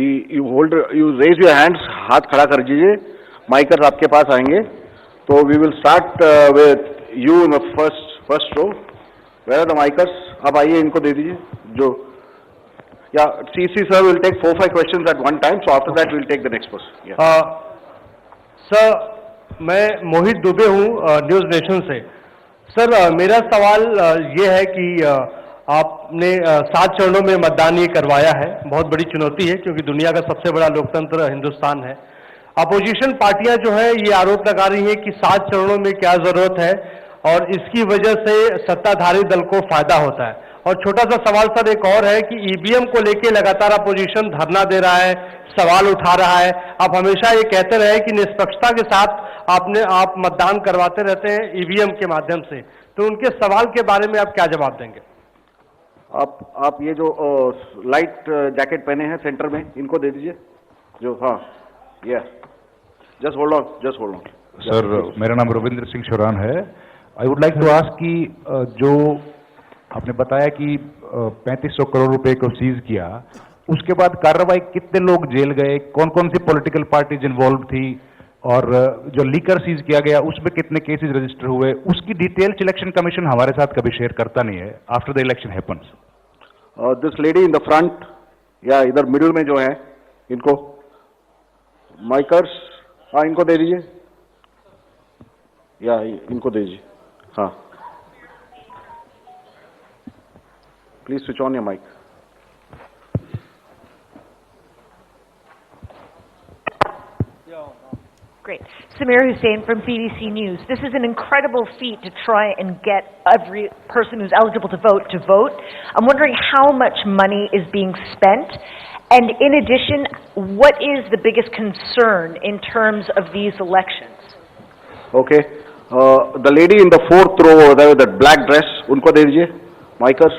You raise your hands, हाथ खड़ा कर दीजिए, माइकर्स आपके पास आएंगे. तो we will start with you in first row. Where are the mikers? आप आइए, इनको दे दीजिए. जो या CC sir will take 4-5 questions at one time, so after that will take the next person. Sir, मैं मोहित दुबे हूँ न्यूज नेशन से. सर, मेरा सवाल ये है कि आपने 7 चरणों में मतदान ये करवाया है. बहुत बड़ी चुनौती है क्योंकि दुनिया का सबसे बड़ा लोकतंत्र हिंदुस्तान है. अपोजिशन पार्टियां जो है ये आरोप लगा रही हैं कि 7 चरणों में क्या जरूरत है और इसकी वजह से सत्ताधारी दल को फायदा होता है. और छोटा सा सवाल सर एक और है कि ईवीएम को लेके लगातार अपोजिशन धरना दे रहा है, सवाल उठा रहा है. आप हमेशा ये कहते रहे कि निष्पक्षता के साथ आप मतदान करवाते रहते हैं ईवीएम के माध्यम से, तो उनके सवाल के बारे में आप क्या जवाब देंगे? आप ये जो लाइट जैकेट पहने हैं सेंटर में, इनको दे दीजिए. जो हाँ, जस्ट होल्ड ऑन. सर, मेरा नाम रविंद्र सिंह शोरान है. I would like to ask कि जो आपने बताया कि 3500 करोड़ रुपए को सीज किया, उसके बाद कार्रवाई कितने लोग जेल गए, कौन कौन सी पॉलिटिकल पार्टीज इन्वॉल्व थी, और जो लीकर सीज किया गया उसमें कितने केसेस रजिस्टर हुए, उसकी डिटेल्स इलेक्शन कमीशन हमारे साथ कभी शेयर करता नहीं है after the election happens. This lady in the front या इधर मिडिल में जो है, इनको माइकर्स, हाँ इनको दे दीजिए, या इनको दे दीजिए. हाँ, please switch on your mic. Great. Samir Hussain from BBC News. This is an incredible feat to try and get every person who's eligible to vote. I'm wondering how much money is being spent, and in addition, what is the biggest concern in terms of these elections? Okay. The lady in the fourth row over there with that black dress, उनको दे दीजिए माइकर्स.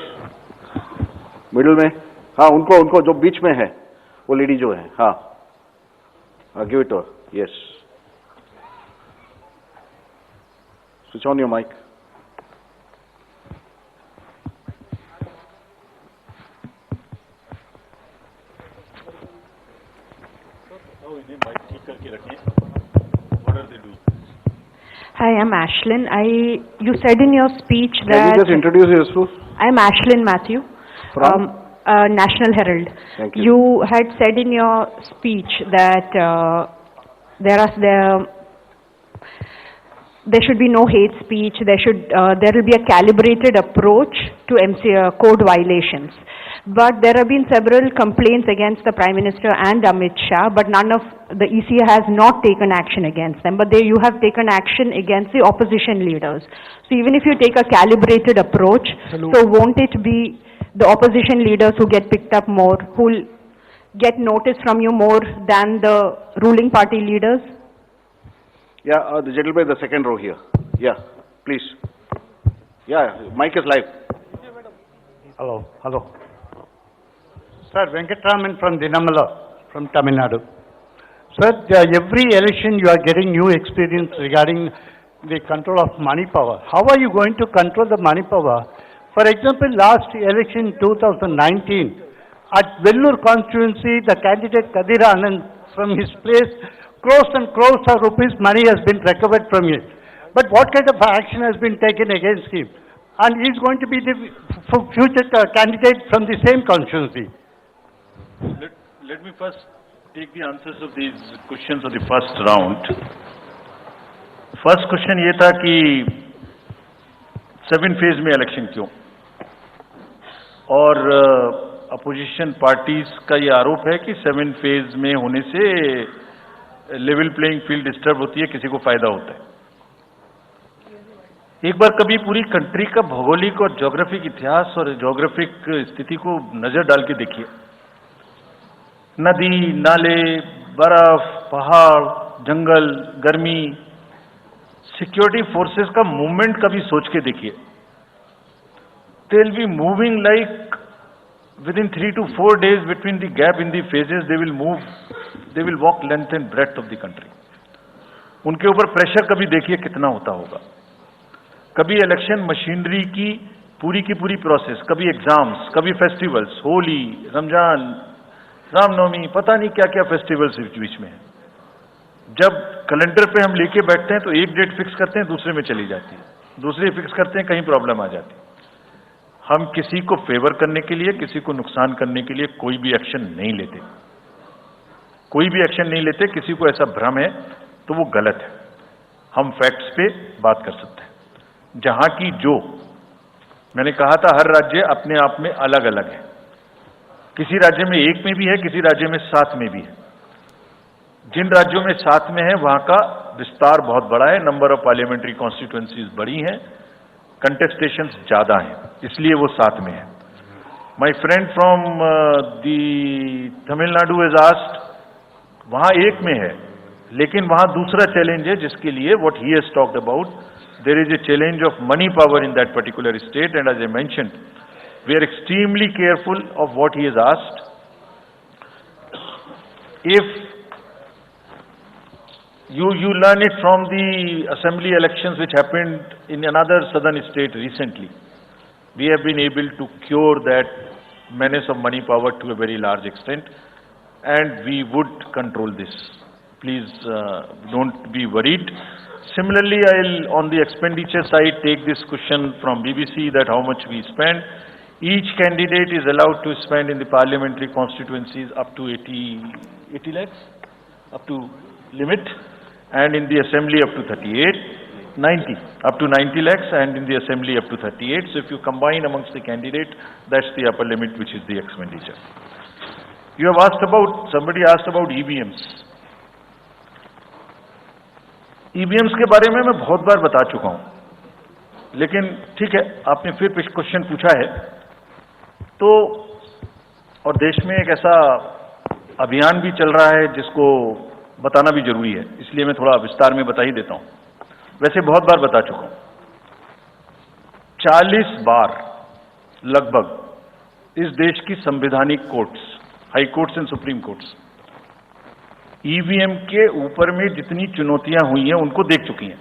Middle में, हाँ उनको जो बीच में है वो lady जो है, हाँ, give it to her. Yes, switch on your mic. Hi, I'm Ashlyn. You said in your speech that... Can you just introduce yourself? I'm Ashlyn Matthew. From? National Herald. Thank you. You had said in your speech that there should be no hate speech. There will be a calibrated approach to code violations. But there have been several complaints against the Prime Minister and Amit Shah, but none of the EC has not taken action against them. But you have taken action against the opposition leaders. So even if you take a calibrated approach, so won't it be the opposition leaders who get picked up more, who will get notice from you more than the ruling party leaders? Yeah, the gentleman in the second row here. Yeah, please. Yeah, mic is live. Hello. Sir, Venkatraman from Dinamala, from Tamil Nadu. Sir, every election you are getting new experience regarding the control of money power. How are you going to control the money power? For example, last election 2019, at Vellore constituency, the candidate Kadir Anand from his place, crores and crores of rupees money has been recovered from it. But what kind of action has been taken against him? And he is going to be the future candidate from the same constituency. Let me first take the answers of these questions of the first round. First question ये था कि 7 phase में election क्यों, और opposition parties का ये आरोप है कि 7 फेज में होने से लेवल प्लेइंग फील्ड डिस्टर्ब होती है, किसी को फायदा होता है. एक बार कभी पूरी कंट्री का भौगोलिक और ज्योग्राफिक इतिहास और ज्योग्राफिक स्थिति को नजर डाल के देखिए. नदी, नाले, बर्फ, पहाड़, जंगल, गर्मी, सिक्योरिटी फोर्सेस का मूवमेंट कभी सोच के देखिए. They will be moving like within 3 to 4 days between the gap in the phases. They will walk length and breadth of the country. उनके ऊपर प्रेशर कभी देखिए कितना होता होगा. कभी इलेक्शन मशीनरी की पूरी प्रोसेस, कभी एग्जाम्स, कभी फेस्टिवल्स, होली, रमजान, रामनवमी, पता नहीं क्या क्या फेस्टिवल्स बीच में है। जब कैलेंडर पे हम लेके बैठते हैं तो एक डेट फिक्स करते हैं, दूसरे में चली जाती है, दूसरी फिक्स करते हैं, कहीं प्रॉब्लम आ जाती है। हम किसी को फेवर करने के लिए, किसी को नुकसान करने के लिए कोई भी एक्शन नहीं लेते, कोई भी एक्शन नहीं लेते। किसी को ऐसा भ्रम है तो वो गलत है। हम फैक्ट्स पे बात कर सकते हैं। जहां की जो मैंने कहा था, हर राज्य अपने आप में अलग अलग है। किसी राज्य में 1 में भी है, किसी राज्य में 7 में भी है। जिन राज्यों में 7 में है वहां का विस्तार बहुत बड़ा है, नंबर ऑफ पार्लियामेंट्री कॉन्स्टिट्यूएंसीज बड़ी हैं, कंटेस्टेशंस ज्यादा हैं, इसलिए वो 7 में है। My friend from the Tamil Nadu has asked, वहां 1 में है, लेकिन वहां दूसरा चैलेंज है जिसके लिए what he has talked about, there is a challenge of money power in that particular state, and as I mentioned we are extremely careful of what he has asked. If you learn it from the assembly elections which happened in another southern state recently. We have been able to cure that menace of money power to a very large extent, and we would control this. Please don't be worried. Similarly, I'll on the expenditure side take this question from BBC that how much we spend. Each candidate is allowed to spend in the parliamentary constituencies up to 80 lakhs, up to limit, and in the assembly up to 90 lakhs, and in the assembly up to 38. So if you combine amongst the candidate, that's the upper limit, which is the expenditure. You have asked about, somebody asked about EVMs. EVMs के बारे में मैं बहुत बार बता चुका हूं, लेकिन ठीक है, आपने फिर क्वेश्चन पूछा है तो, और देश में एक ऐसा अभियान भी चल रहा है जिसको बताना भी जरूरी है, इसलिए मैं थोड़ा विस्तार में बता ही देता हूं। वैसे बहुत बार बता चुका हूं, 40 बार लगभग इस देश की संवैधानिक courts, high courts and supreme courts EVM के ऊपर में जितनी चुनौतियां हुई हैं उनको देख चुकी हैं।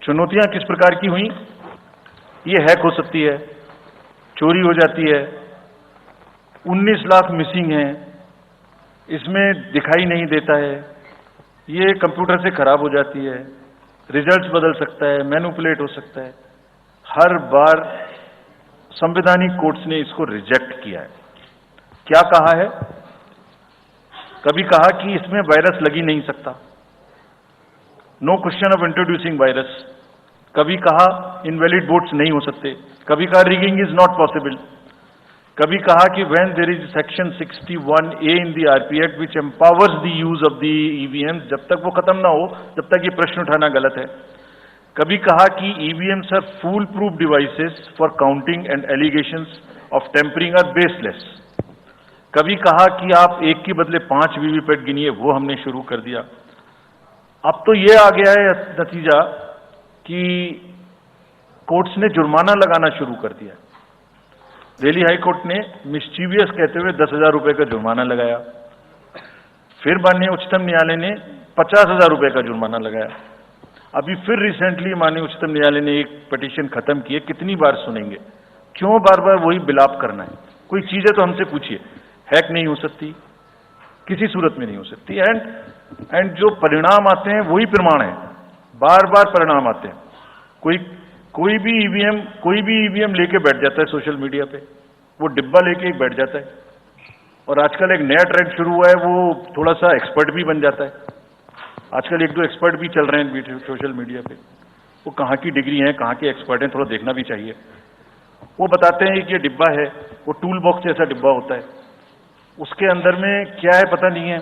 चुनौतियां किस प्रकार की हुई? ये हैक हो सकती है, चोरी हो जाती है, 19 लाख मिसिंग हैं, इसमें दिखाई नहीं देता है, ये कंप्यूटर से खराब हो जाती है, रिजल्ट्स बदल सकता है, मैनिपुलेट हो सकता है। हर बार संवैधानिक कोर्ट्स ने इसको रिजेक्ट किया है। क्या कहा है? कभी कहा कि इसमें वायरस लग ही नहीं सकता, no question of introducing virus. कभी कहा इनवैलिड वोट्स नहीं हो सकते, कभी कहा रिगिंग इज नॉट पॉसिबल, कभी कहा कि when there is section 61A in the RP Act which empowers the use of the EVMs, जब तक वो खत्म ना हो जब तक ये प्रश्न उठाना गलत है। कभी कहा कि EVMs are fool proof devices for counting and allegations of tampering are baseless। कभी कहा कि आप 1 के बदले 5 वीवीपैट गिनिए, वो हमने शुरू कर दिया। अब तो ये आ गया है नतीजा कि कोर्ट्स ने जुर्माना लगाना शुरू कर दिया। दिल्ली हाई कोर्ट ने मिस्चीवियस कहते हुए 10,000 रुपए का जुर्माना लगाया, फिर माननीय उच्चतम न्यायालय ने 50,000 रुपए का जुर्माना लगाया। अभी फिर रिसेंटली माननीय उच्चतम न्यायालय ने एक पिटीशन खत्म की है। कितनी बार सुनेंगे? क्यों बार बार वही बिलाप करना है? कोई चीजें तो हमसे पूछिए। हैक नहीं हो सकती, किसी सूरत में नहीं हो सकती, एंड जो परिणाम आते हैं वही प्रमाण है, बार बार परिणाम आते हैं। कोई भी ईवीएम लेके बैठ जाता है सोशल मीडिया पे, वो डिब्बा लेके बैठ जाता है, और आजकल एक नया ट्रेंड शुरू हुआ है, वो थोड़ा सा एक्सपर्ट भी बन जाता है। आजकल 1-2 एक्सपर्ट भी चल रहे हैं सोशल मीडिया पे, वो कहाँ की डिग्री हैं, कहाँ के एक्सपर्ट हैं, थोड़ा देखना भी चाहिए। वो बताते हैं कि ये डिब्बा है, वो टूल बॉक्स जैसा डिब्बा होता है, उसके अंदर में क्या है पता नहीं है,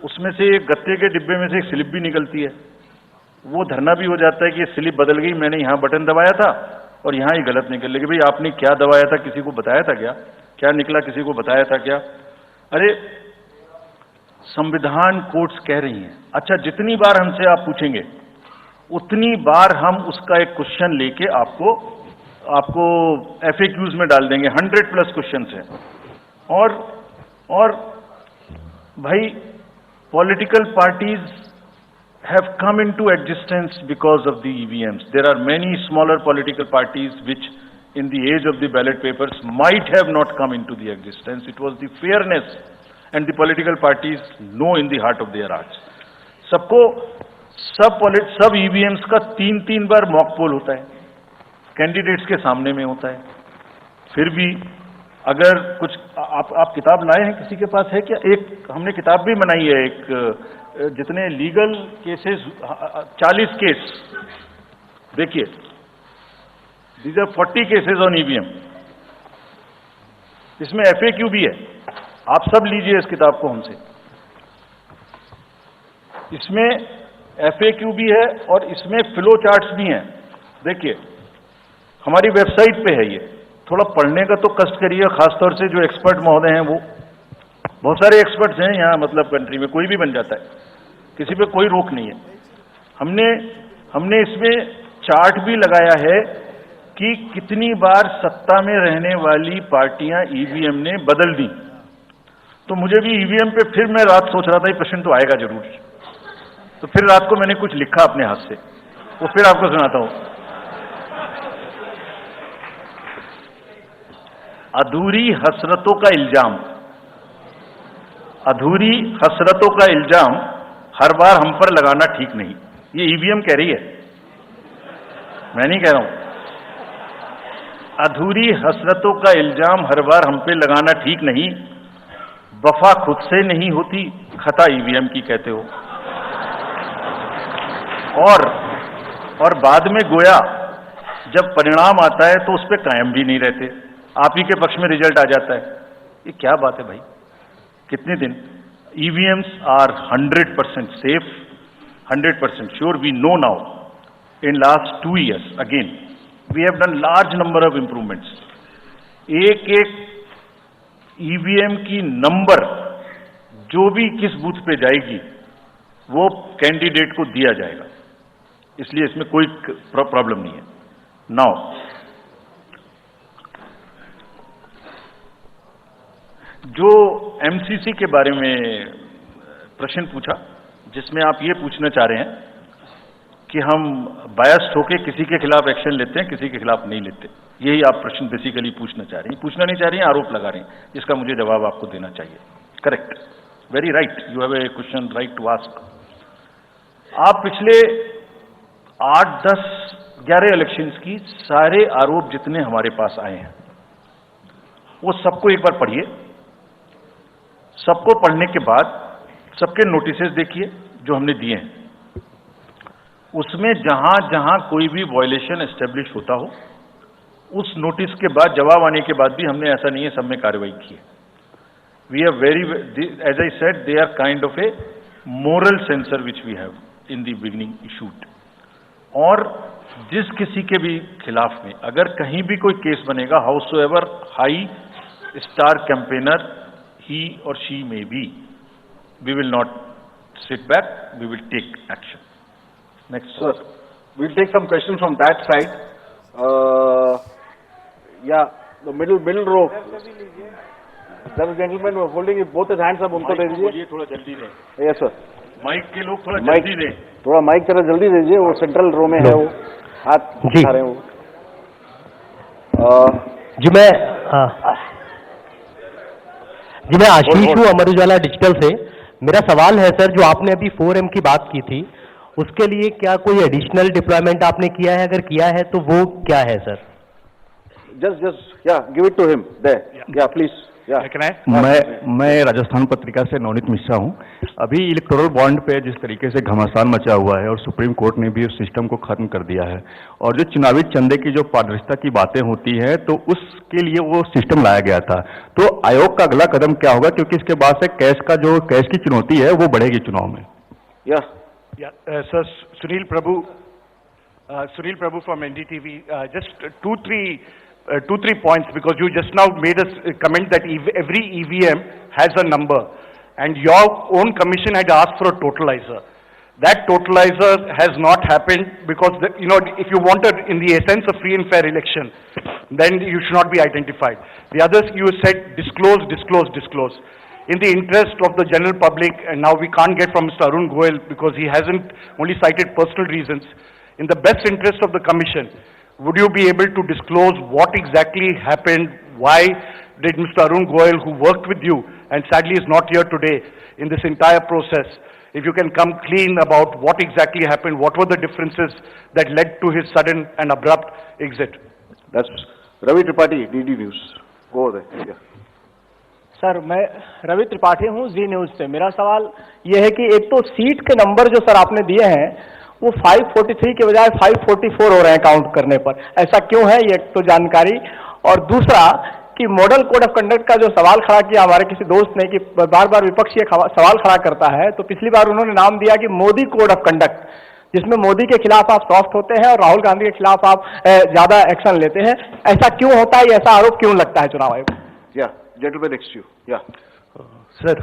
उसमें से एक गत्ते के डिब्बे में से एक स्लिप भी निकलती है। वो धरना भी हो जाता है कि ये स्लिप बदल गई, मैंने यहाँ बटन दबाया था और यहाँ ही गलत निकल गई। भाई आपने क्या दबाया था, किसी को बताया था क्या? क्या निकला, किसी को बताया था क्या? अरे संविधान कोर्ट्स कह रही हैं। अच्छा, जितनी बार हमसे आप पूछेंगे उतनी बार हम उसका एक क्वेश्चन लेके आपको FAQs में डाल देंगे। 100+ क्वेश्चन है। और भाई political parties have come into existence because of the EVMs. There are many smaller political parties which in the age of the ballot papers might have not come into the existence. It was the fairness and the political parties know in the heart of their hearts. सबको सब EVMs का 3-3 बार mock poll होता है, candidates के सामने में होता है. फिर भी अगर कुछ आप किताब लाए हैं, किसी के पास है क्या? एक हमने किताब भी बनाई है, एक जितने लीगल केसेस 40 केस, देखिए, these are 40 cases on EVM. इसमें FAQ भी है, आप सब लीजिए इस किताब को हमसे. इसमें FAQ भी है और इसमें फ्लो चार्ट्स भी हैं. देखिए, हमारी वेबसाइट पे है ये. थोड़ा पढ़ने का तो कष्ट करिए, खासतौर से जो एक्सपर्ट महोदय हैं. वो बहुत सारे एक्सपर्ट्स हैं यहाँ, मतलब कंट्री में कोई भी बन जाता है, किसी पे कोई रोक नहीं है. हमने इसमें चार्ट भी लगाया है कि कितनी बार सत्ता में रहने वाली पार्टियां ईवीएम ने बदल दी. तो मुझे भी ईवीएम पे फिर मैं रात सोच रहा था ये प्रश्न तो आएगा जरूर, तो फिर रात को मैंने कुछ लिखा अपने हाथ से, वो फिर आपको सुनाता हूं. अधूरी हसरतों का इल्जाम, अधूरी हसरतों का इल्जाम हर बार हम पर लगाना ठीक नहीं. ये ईवीएम कह रही है, मैं नहीं कह रहा हूं. अधूरी हसरतों का इल्जाम हर बार हम पे लगाना ठीक नहीं. वफा खुद से नहीं होती, खता ईवीएम की कहते हो. और बाद में गोया जब परिणाम आता है तो उस पर कायम भी नहीं रहते, आप ही के पक्ष में रिजल्ट आ जाता है. ये क्या बात है भाई? कितने दिन? EVMs are 100% safe, 100% sure. We know now in last 2 years again we have done large number of improvements. एक ईवीएम की नंबर जो भी किस बूथ पे जाएगी वो कैंडिडेट को दिया जाएगा, इसलिए इसमें कोई प्रॉब्लम नहीं है. नाउ जो एमसीसी के बारे में प्रश्न पूछा, जिसमें आप ये पूछना चाह रहे हैं कि हम बायस्ड होके किसी के खिलाफ एक्शन लेते हैं, किसी के खिलाफ नहीं लेते, यही आप प्रश्न बेसिकली पूछना चाह रही हैं. पूछना नहीं चाह रही हैं, आरोप लगा रही हैं, जिसका मुझे जवाब आपको देना चाहिए. Correct, very right, you have a question right to ask. आप पिछले 8, 10, 11 इलेक्शंस की सारे आरोप जितने हमारे पास आए हैं वो सबको एक बार पढ़िए. सबको पढ़ने के बाद सबके नोटिसेस देखिए जो हमने दिए हैं. उसमें जहां जहां कोई भी वायलेशन एस्टेब्लिश होता हो, उस नोटिस के बाद, जवाब आने के बाद भी हमने, ऐसा नहीं है सब में कार्रवाई की है. We are very, as I said, they are kind of a moral censor which we have in the beginning issued. और जिस किसी के भी खिलाफ में अगर कहीं भी कोई केस बनेगा, however high star campaigner he or she may be, we will not sit back, we will take action. Next, sir. We'll take some questions from that side. Yeah, the middle row. There is a gentleman who is holding both his hands up. उनको दे दीजिए. थोड़ा जल्दी दें. Yes sir. Mic के लोग थोड़ा जल्दी दें. थोड़ा माइक जरा जल्दी दीजिए. वो सेंट्रल रो में है, वो हाथ उठा रहे हैं वो. जी मैं आशीष हूँ, अमर उजाला डिजिटल से. मेरा सवाल है सर, जो आपने अभी 4M की बात की थी, उसके लिए क्या कोई एडिशनल डिप्लॉयमेंट आपने किया है? अगर किया है तो वो क्या है sir? Just yeah, give it to him there. Yeah, please. मैं राजस्थान पत्रिका से नवनीत मिश्रा हूं. अभी इलेक्टोरल बॉन्ड पे जिस तरीके से घमासान मचा हुआ है और सुप्रीम कोर्ट ने भी उस सिस्टम को खत्म कर दिया है, और जो चुनावी चंदे की जो पारदर्शिता की बातें होती हैं, तो उसके लिए वो सिस्टम लाया गया था. तो आयोग का अगला कदम क्या होगा, क्योंकि इसके बाद से कैश की चुनौती है वो बढ़ेगी चुनाव में. Sir, Sunil Prabhu from NDTV. Just two, three points, because you just now made a comment that every EVM has a number, and your own commission had asked for a totalizer. That totalizer has not happened because, if you wanted, in the essence of free and fair election, then you should not be identified. The others, you said disclose. In the interest of the general public, and now we can't get from Mr. Arun Goel because he hasn't, only cited personal reasons. In the best interest of the commission, would you be able to disclose what exactly happened? Why did Mr. Arun Goyal, who worked with you and sadly is not here today in this entire process, if you can come clean about what exactly happened, what were the differences that led to his sudden and abrupt exit? That's Ravi Tripathi, DD News. Go over there. Yeah. Sir मैं रवि त्रिपाठी हूँ जी news से। मेरा सवाल ये है कि एक तो सीट के नंबर जो सर आपने दिए हैं वो 543 के बजाय 544 हो रहे हैं काउंट करने पर, ऐसा क्यों है ये तो जानकारी। और दूसरा कि मॉडल कोड ऑफ कंडक्ट का जो सवाल खड़ा किया हमारे किसी दोस्त ने कि बार बार विपक्ष ये सवाल खड़ा करता है, तो पिछली बार उन्होंने नाम दिया कि मोदी कोड ऑफ कंडक्ट, जिसमें मोदी के खिलाफ आप सॉफ्ट होते हैं और राहुल गांधी के खिलाफ आप ज्यादा एक्शन लेते हैं। ऐसा क्यों होता है, ऐसा आरोप क्यों लगता है चुनाव आयोग? Yeah. Gentleman next to you. Yeah. Sir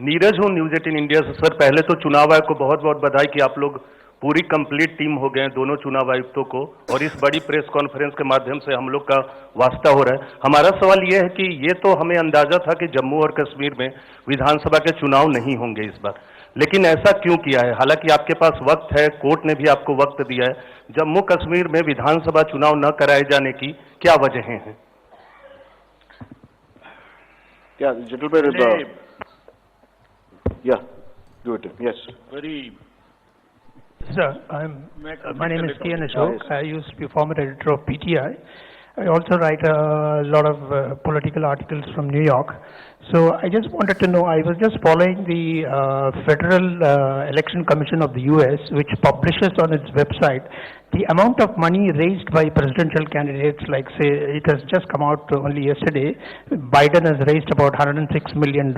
Neeraj हूँ न्यूज 18 इंडिया से। सर पहले तो चुनाव आयोग को बहुत बहुत बधाई कि आप लोग पूरी कंप्लीट टीम हो गए हैं दोनों चुनाव आयुक्तों को, और इस बड़ी प्रेस कॉन्फ्रेंस के माध्यम से हम लोग का वास्ता हो रहा है। हमारा सवाल ये है कि ये तो हमें अंदाजा था कि जम्मू और कश्मीर में विधानसभा के चुनाव नहीं होंगे इस बार, लेकिन ऐसा क्यों किया है? हालांकि आपके पास वक्त है, कोर्ट ने भी आपको वक्त दिया है, जम्मू कश्मीर में विधानसभा चुनाव न कराए जाने की क्या वजहें हैं? Yeah, gentleman. Yeah, do it. Yes. Very Sir, my name is T.N. Ashok. I used to be former editor of PTI. I also write a lot of political articles from New York. So I just wanted to know, I was just following the Federal Election Commission of the US, which publishes on its website the amount of money raised by presidential candidates, like say, it has just come out only yesterday. Biden has raised about $106 million.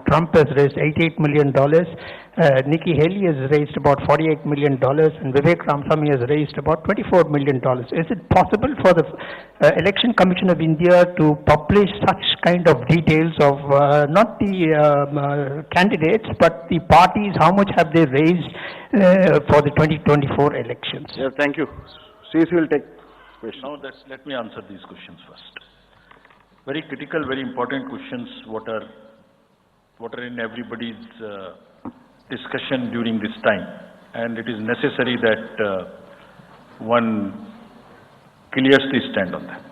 Trump has raised $88 million. Nikki Haley has raised about $48 million, and Vivek Ramaswamy has raised about $24 million. Is it possible for the Election Commission of India to publish such kind of details of not the candidates, but the parties, how much have they raised for the 2024 elections? Yeah, thank you. CC will take questions. Now let me answer these questions first. Very critical, very important questions. What are in everybody's discussion during this time, and it is necessary that one clears the stand on that.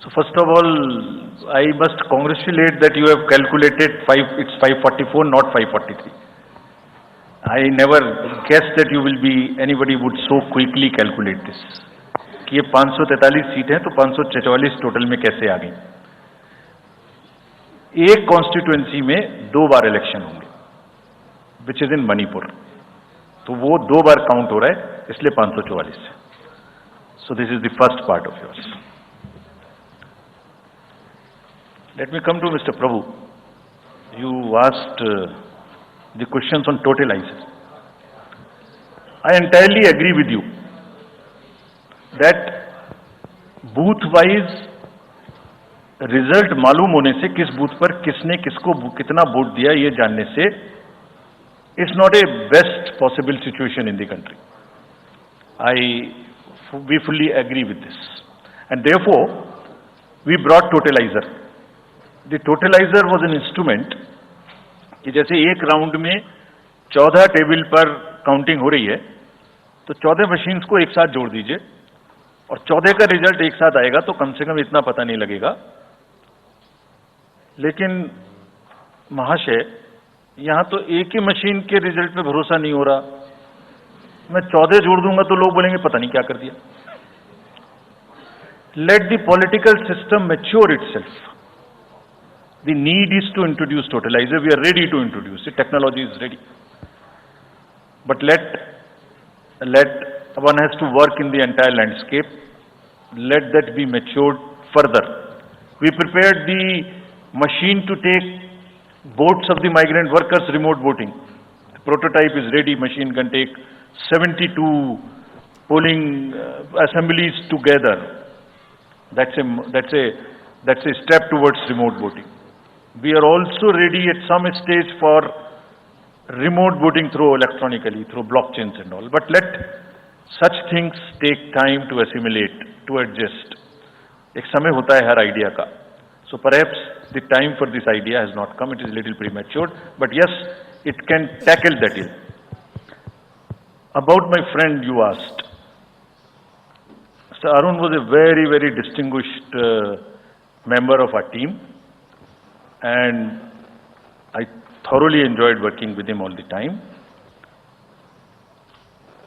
So first of all, I must congratulate that you have calculated it's 544, not 543. I never guessed that anybody would so quickly calculate this. कि ये 543 seat हैं तो 544 total में कैसे आ गई? एक constituency में 2 बार election होंगे, विच इज इन मणिपुर, तो वो 2 बार काउंट हो रहा है, इसलिए 544 है. So this is the first part of yours. Let me come to Mr. Prabhu. You asked the questions on totalizer. I entirely agree with you that booth-wise result मालूम होने से किस बूथ पर किसने किसको कितना वोट दिया ये जानने से it's not a best possible situation in the country. We fully agree with this, and therefore we brought totalizer. The totalizer was an instrument कि जैसे एक राउंड में 14 टेबल पर काउंटिंग हो रही है, तो 14 मशीन्स को एक साथ जोड़ दीजिए और 14 का रिजल्ट एक साथ आएगा, तो कम से कम इतना पता नहीं लगेगा. लेकिन महाशय, यहां तो एक ही मशीन के रिजल्ट पे भरोसा नहीं हो रहा. मैं 14 जोड़ दूंगा तो लोग बोलेंगे पता नहीं क्या कर दिया. Let the political system mature itself. The need is to introduce totalizer. We are ready to introduce it. Technology is ready. But one has to work in the entire landscape. Let that be matured further. We prepared the machine to take votes of the migrant workers remote voting. The prototype is ready. Machine can take 72 polling assemblies together. That's a step towards remote voting. We are also ready at some stage for remote voting through electronically, through blockchains and all. But let such things take time to assimilate, to adjust. एक समय होता है हर idea का. So perhaps the time for this idea has not come. It is a little premature. But yes, it can tackle that ill. About my friend you asked. Mr. Arun was a very, very distinguished member of our team, and I thoroughly enjoyed working with him all the time.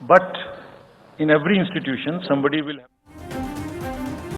But in every institution, somebody will have